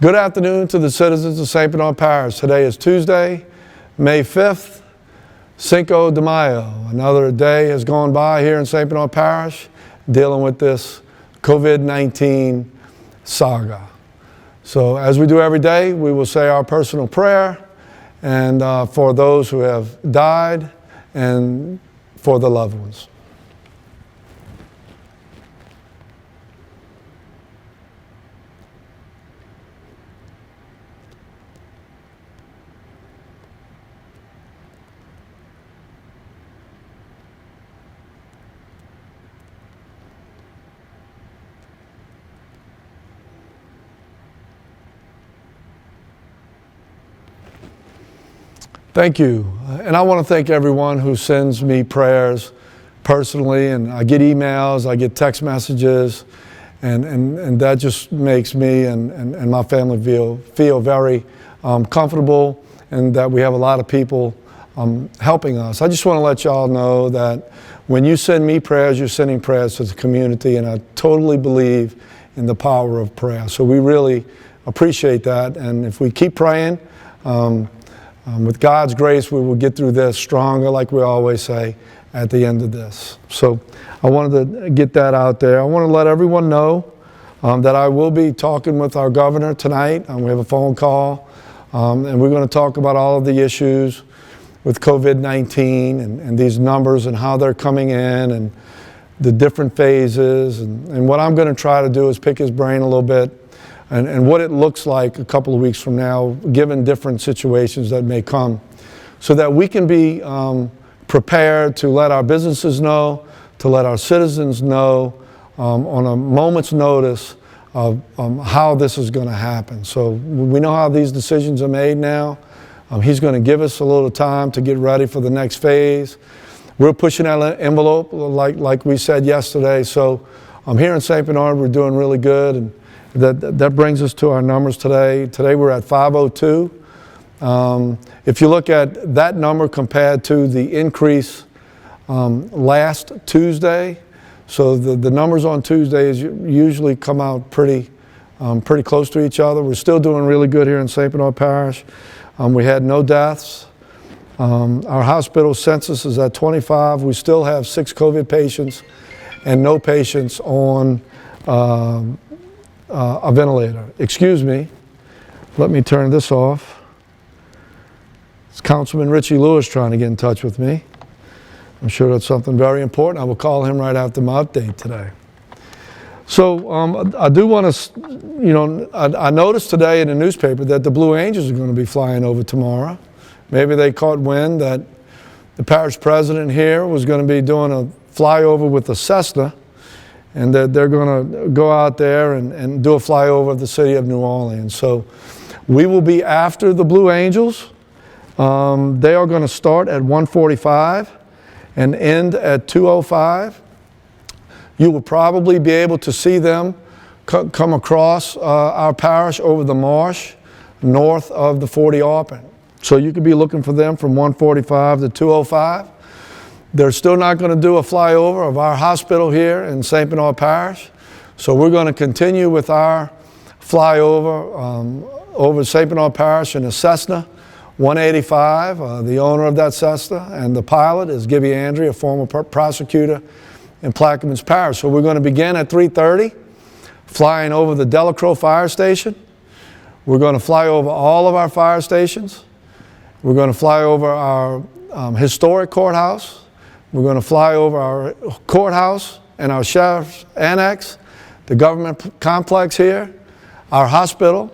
Good afternoon to the citizens of St. Bernard Parish. Today is Tuesday, May 5th, Cinco de Mayo. Another day has gone by here in St. Bernard Parish dealing with this COVID-19 saga. So as we do every day, we will say our personal prayer and for those who have died and for the loved ones. Thank you. And I want to thank everyone who sends me prayers personally, and I get emails, I get text messages, and that just makes me and my family feel very comfortable, and that we have a lot of people helping us. I just want to let y'all know that when you send me prayers, you're sending prayers to the community, and I totally believe in the power of prayer. So we really appreciate that, and if we keep praying, with God's grace, we will get through this stronger, like we always say, at the end of this. So I wanted to get that out there. I want to let everyone know that I will be talking with our governor tonight. We have a phone call, and we're going to talk about all of the issues with COVID-19 and these numbers and how they're coming in and the different phases. And what I'm going to try to do is pick his brain a little bit and what it looks like a couple of weeks from now, given different situations that may come, so that we can be prepared to let our businesses know, to let our citizens know on a moment's notice of how this is going to happen. So we know how these decisions are made now. He's going to give us a little time to get ready for the next phase. We're pushing that envelope like we said yesterday. So here in St. Bernard, we're doing really good. And that brings us to our numbers today. Today we're at 502. If you look at that number compared to the increase last Tuesday, so the numbers on Tuesdays usually come out pretty close to each other. We're still doing really good here in St. Bernard Parish. We had no deaths. Our hospital census is at 25. We still have 6 COVID patients and no patients on a ventilator. Excuse me, let me turn this off. It's Councilman Richie Lewis trying to get in touch with me. I'm sure that's something very important. I will call him right after my update today. So I do want to, I noticed today in the newspaper that the Blue Angels are going to be flying over tomorrow. Maybe they caught wind that the parish president here was going to be doing a flyover with the Cessna, and that they're going to go out there and do a flyover of the city of New Orleans. So we will be after the Blue Angels. They are going to start at 1:45 and end at 2:05. You will probably be able to see them come across our parish over the marsh north of the 40 Arpent. So you could be looking for them from 1:45 to 2:05. They're still not going to do a flyover of our hospital here in St. Bernard Parish. So we're going to continue with our flyover over St. Bernard Parish in a Cessna 185. The owner of that Cessna and the pilot is Gibby Andry, a former prosecutor in Plaquemines Parish. So we're going to begin at 3:30, flying over the Delacroix Fire Station. We're going to fly over all of our fire stations. We're going to fly over our historic courthouse. We're going to fly over our courthouse and our sheriff's annex, the government complex here, our hospital,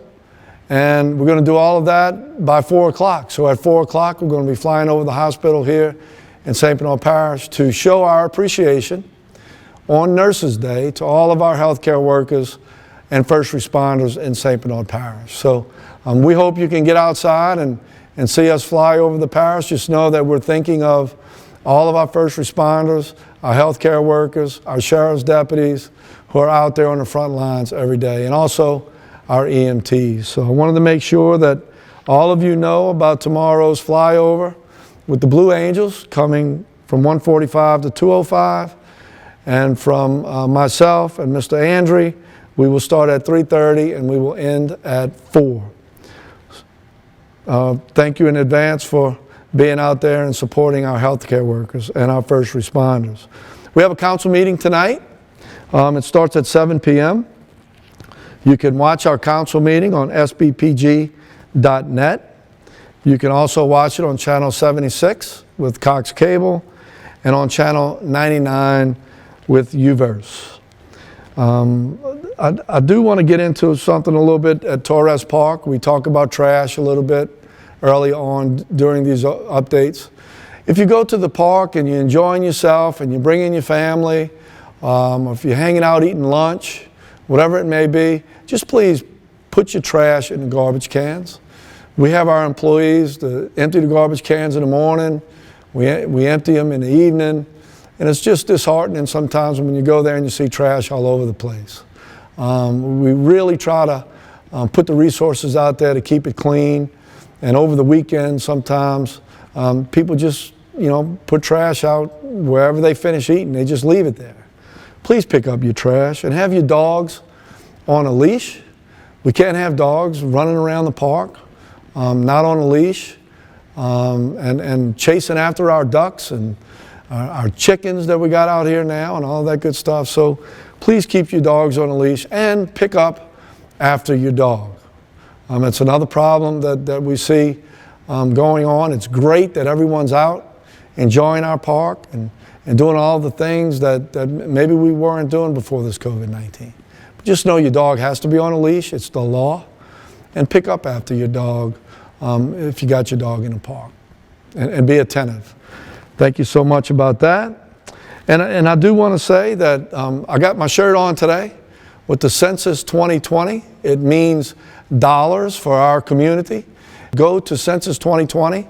and we're going to do all of that by 4 o'clock. So at 4 o'clock, we're going to be flying over the hospital here in St. Bernard Parish to show our appreciation on Nurses Day to all of our healthcare workers and first responders in St. Bernard Parish. So we hope you can get outside and see us fly over the parish. Just know that we're thinking of all of our first responders, our healthcare workers, our sheriff's deputies who are out there on the front lines every day, and also our EMTs. So I wanted to make sure that all of you know about tomorrow's flyover with the Blue Angels coming from 1:45 to 2:05, and from myself and Mr. Andry, We will start at 3:30 and we will end at 4. Thank you in advance for being out there and supporting our healthcare workers and our first responders. We have a council meeting tonight. It starts at 7 p.m. You can watch our council meeting on sbpg.net. You can also watch it on Channel 76 with Cox Cable and on Channel 99 with UVerse. I do want to get into something a little bit at Torres Park. We talk about trash a little bit early on during these updates. If you go to the park and you're enjoying yourself and you bring in your family, or if you're hanging out eating lunch, whatever it may be, just please put your trash in the garbage cans. We have our employees to empty the garbage cans in the morning. We empty them in the evening. And it's just disheartening sometimes when you go there and you see trash all over the place. We really try to put the resources out there to keep it clean. And over the weekend, sometimes people just, put trash out wherever they finish eating. They just leave it there. Please pick up your trash and have your dogs on a leash. We can't have dogs running around the park, not on a leash, and chasing after our ducks and our chickens that we got out here now and all that good stuff. So please keep your dogs on a leash and pick up after your dog. It's another problem that we see going on. It's great that everyone's out enjoying our park and doing all the things that maybe we weren't doing before this COVID-19. But just know your dog has to be on a leash. It's the law. And pick up after your dog if you got your dog in the park. And be attentive. Thank you so much about that. And I do want to say that I got my shirt on today with the Census 2020. It means dollars for our community. Go to Census 2020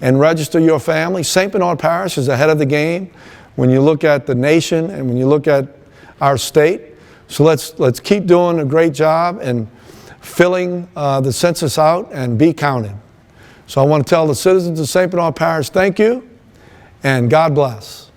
and register your family. St. Bernard Parish is ahead of the game when you look at the nation and when you look at our state. So let's keep doing a great job and filling the census out and be counted. So I want to tell the citizens of St. Bernard Parish, thank you and God bless.